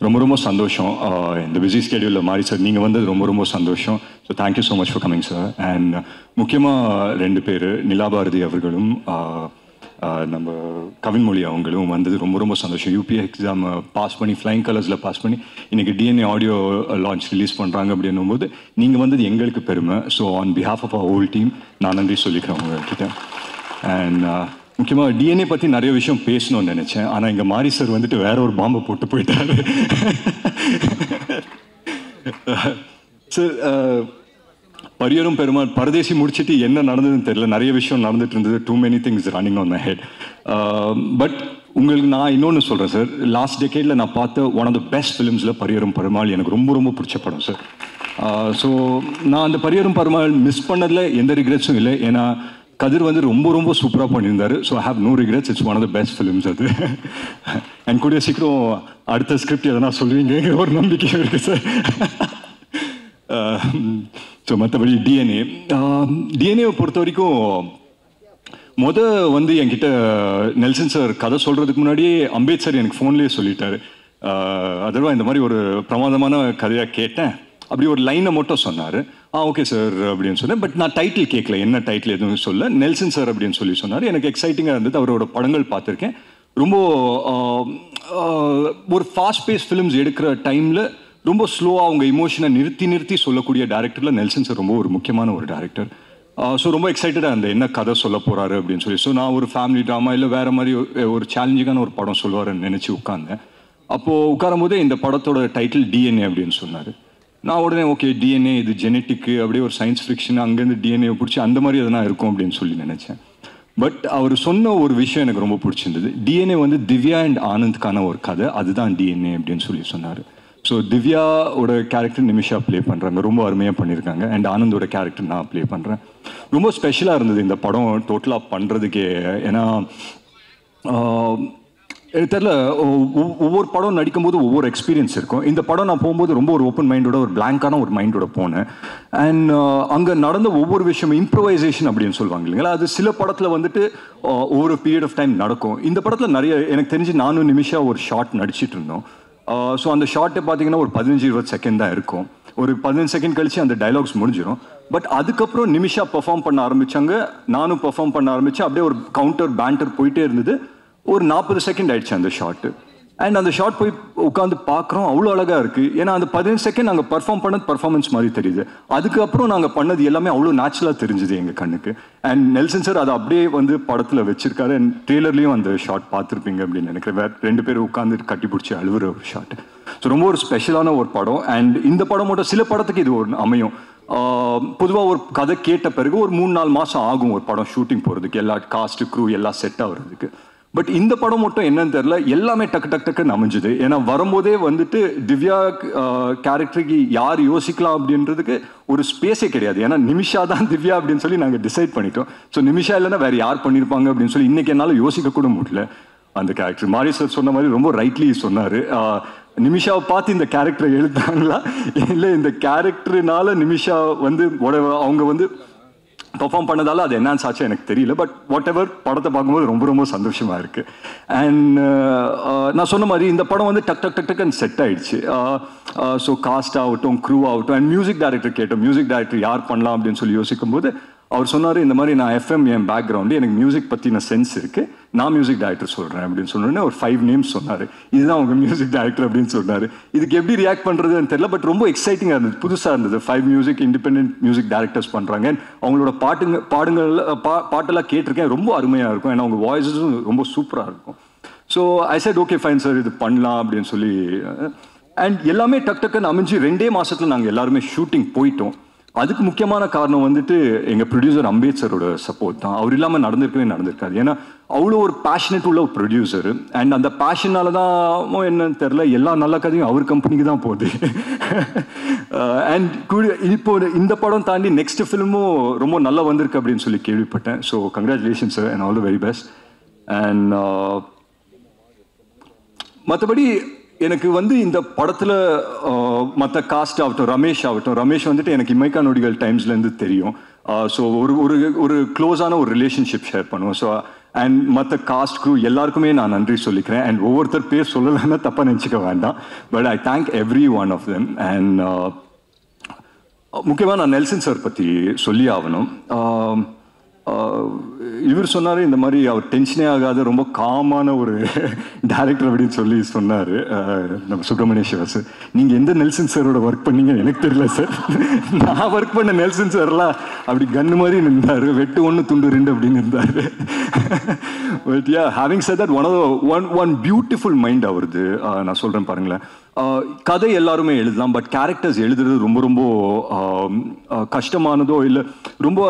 ரொம்ப ரொம்ப சந்தோஷம். இந்த பிஸி ஸ்கெடியூலில் மாறி சார் நீங்கள் வந்தது ரொம்ப ரொம்ப சந்தோஷம். So thank you so much for coming sir. And முக்கியமாக 2 பேர் நிலாபாரதி அவர்களும் நம்ம கவின்மொழி அவங்களும் வந்தது ரொம்ப ரொம்ப சந்தோஷம். யூபிஏ எக்ஸாம் பாஸ் பண்ணி ஃப்ளைங் கலர்ஸில் பாஸ் பண்ணி இன்றைக்கி டிஎன்ஏ ஆடியோ லான்ச் ரிலீஸ் பண்ணுறாங்க அப்படின்னும் போது நீங்கள் வந்தது எங்களுக்கு பெருமை. So on behalf of our whole team நான் நன்றி சொல்லிக்கிறேன் உங்ககிட்ட. அண்ட் முக்கியமாக டிஎன்ஏ பற்றி நிறைய விஷயம் பேசணும்னு நினச்சேன். ஆனால் இங்கே மாரி சார் வந்துட்டு வேற ஒரு பாம்பை போட்டு போயிட்டாரு. சார் பரியரும் பெருமாள் பரதேசி முடிச்சுட்டு என்ன நடந்ததுன்னு தெரியல. நிறைய விஷயம் நடந்துட்டு இருந்தது. Too many things running on my head. But உங்களுக்கு நான் இன்னொன்று சொல்கிறேன் சார். லாஸ்ட் டெக்கேடில் நான் பார்த்த ஒன் ஆஃப் த பெஸ்ட் ஃபிலிம்ஸில் பரியரும் பெருமாள் எனக்கு ரொம்ப ரொம்ப பிடிச்ச படம் சார். ஸோ நான் அந்த பரியரும் பெருமாள் மிஸ் பண்ணதில் எந்த ரிக்ரெட்ஸும் இல்லை. ஏன்னா கதிர் வந்து ரொம்ப ரொம்ப சூப்பராக பண்ணியிருந்தார். So I have no regrets. It's one of the best films அது. அண்ட் கூடிய சீக்கிரம் அடுத்த ஸ்கிரிப்ட் எதனா சொல்லுவீங்க ஒரு நம்பிக்கை இருக்குது சார். ஸோ மற்றபடி டிஎன்ஏவை பொறுத்த வரைக்கும் வந்து என்கிட்ட நெல்சன் சார் கதை சொல்கிறதுக்கு முன்னாடியே அம்பேத் சார் எனக்கு ஃபோன்லேயே சொல்லிட்டாரு. அதர்வா இந்த மாதிரி ஒரு பிரமாதமான கதையாக கேட்டேன். அப்படி ஒரு லைனை மட்டும் சொன்னார். ஓகே சார் அப்படின்னு சொன்னேன். பட் நான் டைட்டில் கேட்கல, என்ன டைட்டில் எதுவும் சொல்ல. நெல்சன் சார் அப்படின்னு சொல்லி சொன்னார். எனக்கு எக்ஸைட்டிங்காக இருந்தது. அவரோட படங்கள் பார்த்துருக்கேன். ரொம்ப ஒரு ஃபாஸ்ட் பேஸ் ஃபிலிம்ஸ் எடுக்கிற டைமில் ரொம்ப ஸ்லோவாக அவங்க இமோஷனை நிறுத்தி சொல்லக்கூடிய டேரக்டரில் நெல்சன் சார் ரொம்ப ஒரு முக்கியமான ஒரு டேரக்டர். ஸோ ரொம்ப எக்ஸைட்டடாக அந்த என்ன கதை சொல்ல போகிறாரு அப்படின்னு சொல்லி. ஸோ நான் ஒரு ஃபேமிலி ட்ராமா இல்லை வேறு மாதிரி ஒரு சேலஞ்சிங்கான ஒரு படம் சொல்லுவாருன்னு நினச்சி உட்காந்தேன். அப்போது உட்காரும் போதே இந்த படத்தோட டைட்டில் டிஎன்ஏ அப்படின்னு சொன்னார். நான் உடனே ஓகே டிஎன்ஏ இது ஜெனட்டிக்கு அப்படியே ஒரு சயின்ஸ் ஃபிக்ஷன் அங்கேருந்து டிஎன்ஏ பிடிச்சி அந்த மாதிரி எதனா இருக்கும் அப்படின்னு சொல்லி நினச்சேன். பட் அவர் சொன்ன ஒரு விஷயம் எனக்கு ரொம்ப பிடிச்சிருந்தது. டிஎன்ஏ வந்து திவ்யா அண்ட் ஆனந்த்கான ஒரு கதை, அதுதான் டிஎன்ஏ அப்படின்னு சொல்லி சொன்னார். ஸோ திவ்யாவோட கேரக்டர் நிமிஷா ப்ளே பண்ணுறாங்க, ரொம்ப அருமையாக பண்ணியிருக்காங்க. அண்ட் ஆனந்தோட கேரக்டர் நான் ப்ளே பண்ணுறேன். ரொம்ப ஸ்பெஷலாக இருந்தது இந்த படம் டோட்டலாக பண்ணுறதுக்கே. ஏன்னா எனக்கு தெரியல, ஒவ்வொரு படம் நடிக்கும்போது ஒவ்வொரு எக்ஸ்பீரியன்ஸ் இருக்கும். இந்த படம் நான் போகும்போது ரொம்ப ஒரு ஓப்பன் மைண்டோட ஒரு பிளாங்கான ஒரு மைண்டோட போனேன். அண்ட் அங்கே நடந்த ஒவ்வொரு விஷயமும் இம்ப்ரவைசேஷன் அப்படின்னு சொல்லுவாங்க இல்லைங்களா, அது சில படத்தில் வந்துட்டு ஒவ்வொரு பீரியட் ஆஃப் டைம் நடக்கும். இந்த படத்தில் நிறைய எனக்கு தெரிஞ்சு நானும் நிமிஷா ஒரு ஷார்ட் நடிச்சிட்டு இருந்தோம். ஸோ அந்த ஷார்ட்டை பார்த்தீங்கன்னா ஒரு 15-20 செகண்ட் தான் இருக்கும். ஒரு 15 செகண்ட் கழிச்சு அந்த டைலாக்ஸ் முடிஞ்சிடும். பட் அதுக்கப்புறம் நிமிஷா பெர்ஃபார்ம் பண்ண ஆரம்பித்தாங்க, நானும் பெர்ஃபார்ம் பண்ண ஆரம்பித்தேன். அப்படியே ஒரு கவுண்டர் பேண்டர் போயிட்டே இருந்தது. ஒரு 40 செகண்ட் ஆயிடுச்சு அந்த ஷார்ட்டு. அண்ட் அந்த ஷார்ட் போய் உட்காந்து பார்க்குறோம், அவ்வளோ அழகாக இருக்குது. ஏன்னா அந்த 15 செகண்ட் நாங்கள் பர்ஃபார்ம் பண்ணது பர்ஃபார்மன்ஸ் மாதிரி தெரியுது. அதுக்கப்புறம் நாங்கள் பண்ணது எல்லாமே அவ்வளோ நேச்சுரலாக தெரிஞ்சுது எங்கள் கண்ணுக்கு. அண்ட் நெல்சன் சார் அதை அப்படியே வந்து படத்தில் வச்சிருக்காரு. அண்ட் ட்ரெய்லர்லேயும் அந்த ஷார்ட் பார்த்துருப்பீங்க அப்படின்னு நினைக்கிறேன். வேறு 2 பேர் உட்காந்து கட்டி பிடிச்சி அழுவுற ஒரு ஷார்ட். ஸோ ரொம்ப ஒரு ஸ்பெஷலான ஒரு படம். அண்ட் இந்த படம் மட்டும் சில படத்துக்கு இது ஒரு அமையும். பொதுவாக ஒரு கதை கேட்ட பிறகு ஒரு 3-4 மாதம் ஆகும் ஒரு படம் ஷூட்டிங் போகிறதுக்கு, எல்லா காஸ்ட்டு க்ரூ எல்லாம் செட் ஆகிறதுக்கு. பட் இந்த படம் மட்டும் என்னன்னு தெரியல, எல்லாமே டக்குன்னு அமைஞ்சுது. ஏன்னா வரும்போதே வந்துட்டு திவ்யா கேரக்டருக்கு யார் யோசிக்கலாம் அப்படின்றதுக்கு ஒரு ஸ்பேஸே கிடையாது. ஏன்னா நிமிஷா தான் திவ்யா அப்படின்னு சொல்லி நாங்கள் டிசைட் பண்ணிட்டோம். ஸோ நிமிஷா இல்லைன்னா வேறு யார் பண்ணியிருப்பாங்க அப்படின்னு சொல்லி இன்னைக்கு என்னால் யோசிக்க கூட முடியல அந்த கேரக்டர். மாரி சார் சொன்ன மாதிரி ரொம்ப ரைட்லி சொன்னார். நிமிஷாவை பார்த்து இந்த கேரக்டரை எழுத்தாங்களா இல்லை இந்த கேரக்டர்னால நிமிஷா வந்து அவங்க வந்து பர்ஃபார்ம் பண்ணதால அது என்ஹான்ஸ் ஆச்சு எனக்கு தெரியல. பட் வாட் எவர் படத்தை பார்க்கும்போது ரொம்ப ரொம்ப சந்தோஷமாக இருக்குது. அண்ட் நான் சொன்ன மாதிரி இந்த படம் வந்து டக்குன்னு செட் ஆகிடுச்சு. ஸோ காஸ்ட் ஆகட்டும், க்ரூ ஆகட்டும், அண்ட் மியூசிக் டைரக்டர் கேட்டோம். மியூசிக் டைரக்டர் யார் பண்ணலாம் அப்படின்னு சொல்லி யோசிக்கும் போது அவர் சொன்னார், இந்த மாதிரி நான் எஃப்எம் என் பேக்ரவுண்டு, எனக்கு மியூசிக் பற்றின சென்ஸ் இருக்குது, நான் மியூசிக் டைரக்டர் சொல்கிறேன் அப்படின்னு சொன்னோன்னே ஒரு 5 நேம்ஸ் சொன்னார். இதுதான் அவங்க மியூசிக் டைரக்டர் அப்படின்னு சொன்னார். இதுக்கு எப்படி ரியாக்ட் பண்ணுறதுன்னு தெரியல. பட் ரொம்ப எக்ஸைட்டிங்காக இருந்தது, புதுசாக இருந்தது. 5 இண்டிபெண்டன்ட் மியூசிக் டைரக்டர்ஸ் பண்ணுறாங்க. அவங்களோட பாட்டெல்லாம் கேட்டிருக்கேன், ரொம்ப அருமையாக இருக்கும். ஏன்னா அவங்க வாய்ஸஸும் ரொம்ப சூப்பராக இருக்கும். So I set okay fine sir, இது பண்ணலாம் அப்படின்னு சொல்லி. அண்ட் எல்லாமே டக்குன்னு அமைஞ்சு 2 மாதத்தில் நாங்கள் எல்லாருமே ஷூட்டிங் போயிட்டோம். அதுக்கு முக்கியமான காரணம் வந்துட்டு எங்கள் ப்ரொடியூசர் அம்பேத் சாரோட சப்போர்ட் தான். அவர் இல்லாமல் நடந்திருக்காது. ஏன்னா அவ்வளோ ஒரு பேஷனேட் உள்ள ஒரு ப்ரொடியூசர். அண்ட் அந்த பேஷனால தான் என்னன்னு தெரில, எல்லா நல்ல கதையும் அவர் கம்பெனிக்கு தான் போகுது. அண்ட் இப்போ இந்த படம் தாண்டி நெக்ஸ்ட் ஃபிலிமும் ரொம்ப நல்லா வந்திருக்கு அப்படின்னு சொல்லி கேள்விப்பட்டேன். So congratulation sir and all the very best. And மற்றபடி எனக்கு வந்து இந்த படத்தில் மற்ற காஸ்ட் ஆகட்டும், ரமேஷ் வந்துட்டு எனக்கு இமைக்கா நொடிகள் டைம்ஸ்லேருந்து தெரியும். ஸோ ஒரு க்ளோஸான ஒரு ரிலேஷன்ஷிப் ஷேர் பண்ணுவோம். ஸோ அண்ட் மற்ற காஸ்ட் க்ரூ எல்லாருக்குமே நான் நன்றி சொல்லிக்கிறேன். அண்ட் ஒவ்வொருத்தர் பேர் சொல்லலைன்னா தப்பாக நினச்சிக்க வேண்டாம். But I thank everyone of them. And முக்கியமாக நான் நெல்சன் சார் பற்றி சொல்லி ஆகணும். இவர் சொன்னார் இந்த மாதிரி அவர் டென்ஷனே ஆகாத ரொம்ப காமான ஒரு டேரக்டர் அப்படின்னு சொல்லி சொன்னார் நம்ம சுப்பிரமணிய சிவா சார். நீங்கள் எந்த நெல்சன் சாரோட ஒர்க் பண்ணீங்க எனக்கு தெரியல சார். நான் ஒர்க் பண்ண நெல்சன் சார்லாம் அப்படி கன்று மாதிரி நின்றார், வெட்டு 1 துண்டு 2 அப்படின்னு இருந்தார். But yeah, having said that one beautiful mind அவருது. நான் சொல்கிறேன் பாருங்களேன், கதை எல்லாருமே எழுதலாம், பட் கேரக்டர்ஸ் எழுதுறது ரொம்ப ரொம்ப கஷ்டமானதோ இல்லை, ரொம்ப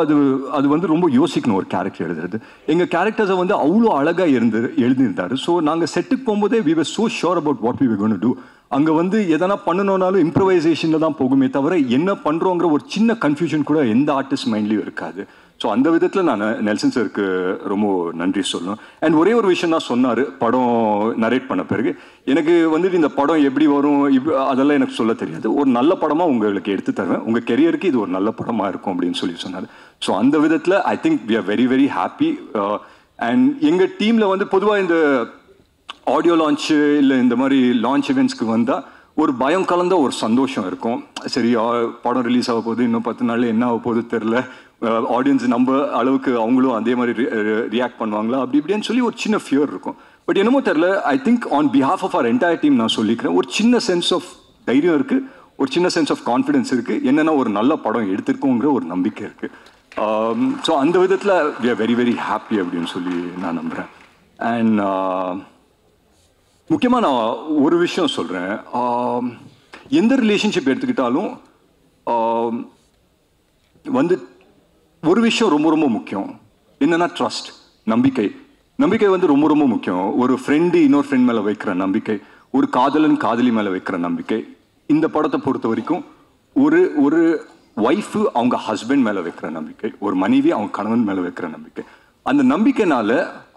அது வந்து ரொம்ப யோசிக்கணும் ஒரு கேரக்டர் எழுதுறது. எங்கள் கேரக்டர்ஸை வந்து அவ்வளோ அழகாக எழுதியிருந்தாரு. ஸோ நாங்கள் செட்டுக்கு போகும்போதே we were so sure about what we were going to do. அங்கே வந்து எதனா பண்ணணும்னாலும் இம்ப்ரவைசேஷனில் தான் போகுமே தவிர என்ன பண்ணுறோங்கிற ஒரு சின்ன கன்ஃபியூஷன் கூட எந்த ஆர்டிஸ்ட் மைண்ட்லேயும் இருக்காது. ஸோ அந்த விதத்தில் நான் நெல்சன் சாருக்கு ரொம்ப நன்றி சொல்லணும். அண்ட் ஒரே ஒரு விஷயம் தான் சொன்னார் படம் நரேட் பண்ண பிறகு, எனக்கு வந்துட்டு இந்த படம் எப்படி வரும் அதெல்லாம் எனக்கு சொல்ல தெரியாது, ஒரு நல்ல படமாக உங்களுக்கு எடுத்து தருவேன், உங்கள் கெரியருக்கு இது ஒரு நல்ல படமாக இருக்கும் அப்படின்னு சொல்லி சொன்னார். ஸோ அந்த விதத்தில் I think we are very very happy. And எங்கள் டீமில் வந்து பொதுவாக இந்த ஆடியோ லான்ச்சு இல்லை இந்த மாதிரி லான்ச் இவெண்ட்ஸ்க்கு வந்தால் ஒரு பயம் கலந்த ஒரு சந்தோஷம் இருக்கும். சரி, படம் ரிலீஸ் ஆக போகுது, இன்னும் 10 நாளில் என்ன ஆக போகுது தெரில, ஆடியன்ஸ் நம்ம அளவுக்கு அவங்களும் அதே மாதிரி ரியாக்ட் பண்ணுவாங்களா அப்படி இப்படின்னு சொல்லி ஒரு சின்ன ஃபியர் இருக்கும். பட் என்னமோ தெரில, I think on behalf of our entire team நான் சொல்லிக்கிறேன், ஒரு சின்ன சென்ஸ் ஆஃப் தைரியம் இருக்குது, ஒரு சின்ன சென்ஸ் ஆஃப் கான்ஃபிடென்ஸ் இருக்குது. என்னென்னா ஒரு நல்ல படம் எடுத்திருக்கோங்கிற ஒரு நம்பிக்கை இருக்குது. ஸோ அந்த விதத்தில் we are very very happy அப்படின்னு சொல்லி நான் நம்புகிறேன். அண்ட் முக்கியமாக நான் ஒரு விஷயம் சொல்கிறேன், எந்த ரிலேஷன்ஷிப் எடுத்துக்கிட்டாலும் வந்து ஒரு விஷயம் ரொம்ப ரொம்ப முக்கியம், என்னன்னா ட்ரஸ்ட், நம்பிக்கை. நம்பிக்கை வந்து ரொம்ப ரொம்ப முக்கியம். ஒரு ஃப்ரெண்டு இன்னொரு ஃப்ரெண்ட் மேலே வைக்கிற நம்பிக்கை, ஒரு காதலன் காதலி மேலே வைக்கிற நம்பிக்கை. இந்த படத்தை பொறுத்த வரைக்கும் ஒரு ஒய்ஃபு அவங்க ஹஸ்பண்ட் மேலே வைக்கிற நம்பிக்கை, ஒரு மனைவி அவங்க கணவன் மேலே வைக்கிற நம்பிக்கை. அந்த நம்பிக்கைனால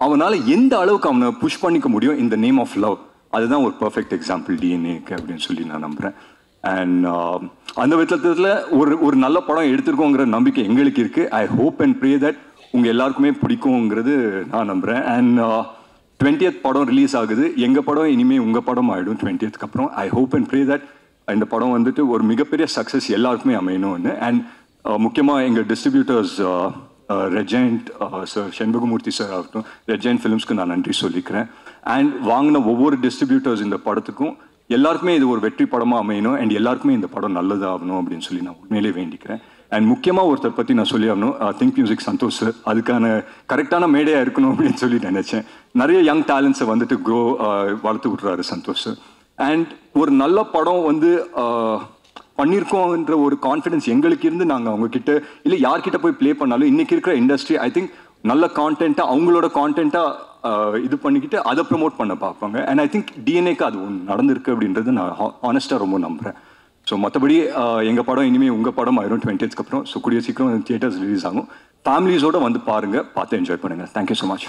அவனால் எந்த அளவுக்கு அவனை புஷ் பண்ணிக்க முடியும் இந்த நேம் ஆஃப் லவ். அதுதான் ஒரு பர்ஃபெக்ட் எக்ஸாம்பிள் டிஎன்ஏக்கு அப்படின்னு சொல்லி நான் நம்புகிறேன். அண்ட் அந்த விதத்தில் ஒரு நல்ல படம் எடுத்திருக்கோங்கிற நம்பிக்கை எங்களுக்கு இருக்குது. I hope and pray that உங்கள் எல்லாருக்குமே பிடிக்குங்கிறது நான் நம்புகிறேன். அண்ட் 20th படம் ரிலீஸ் ஆகுது, எங்கள் படம் இனிமேல் உங்கள் படம் ஆகிடும் 20th அப்புறம். I hope and pray that இந்த படம் வந்துட்டு ஒரு மிகப்பெரிய சக்ஸஸ் எல்லாருக்குமே அமையணும்னு. அண்ட் முக்கியமாக எங்கள் distributors Regent sir, Shenbagamoorthy sir ஆகட்டும், ரெஜெண்ட் ஃபிலிம்ஸ்க்கு நான் நன்றி சொல்லிக்கிறேன். அண்ட் வாங்கின ஒவ்வொரு டிஸ்ட்ரிபியூட்டர்ஸ் இந்த படத்துக்கும் எல்லாருக்குமே இது ஒரு வெற்றி படமாக அமையணும், அண்ட் எல்லாருக்குமே இந்த படம் நல்லதாகணும் அப்படின்னு சொல்லி நான் உண்மையிலே வேண்டிக்கிறேன். அண்ட் முக்கியமாக ஒருத்தர் பற்றி நான் சொல்லி ஆகணும், திங்க் மியூசிக் சந்தோஷ் சார். அதுக்கான கரெக்டான மேடையாக இருக்கணும் அப்படின்னு சொல்லி நினச்சேன். நிறைய யங் டேலண்ட்ஸை வந்துட்டு வளர்த்து விட்றாரு சந்தோஷ் சார். அண்ட் ஒரு நல்ல படம் வந்து பண்ணியிருக்கோன்ற ஒரு கான்ஃபிடன்ஸ் எங்களுக்கு இருந்து நாங்கள் அவங்கக்கிட்ட இல்லை யார்கிட்ட போய் ப்ளே பண்ணாலும் இன்றைக்கி இருக்கிற இண்டஸ்ட்ரி ஐ திங்க் நல்ல கான்டென்ட்டாக அவங்களோட கான்டென்ட்டாக இது பண்ணிக்கிட்டு அதை ப்ரமோட் பண்ண பார்ப்பாங்க. அண்ட் ஐ திங்க் டிஎன்ஏக்கு அது ஒன்று நடந்திருக்கு அப்படின்றது நான் ஹானஸ்ட்டாக ரொம்ப நம்புகிறேன். ஸோ மற்றபடி எங்கள் படம் இனிமேல் உங்கள் படம் ஆயிரும் 20th அப்புறம். ஸோ கூடிய சீக்கிரம் தியேட்டர்ஸ் ரிலீஸ் ஆகும். ஃபேமிலிஸோடு வந்து பாருங்கள், பார்த்து என்ஜாய் பண்ணுங்கள். Thank you so much.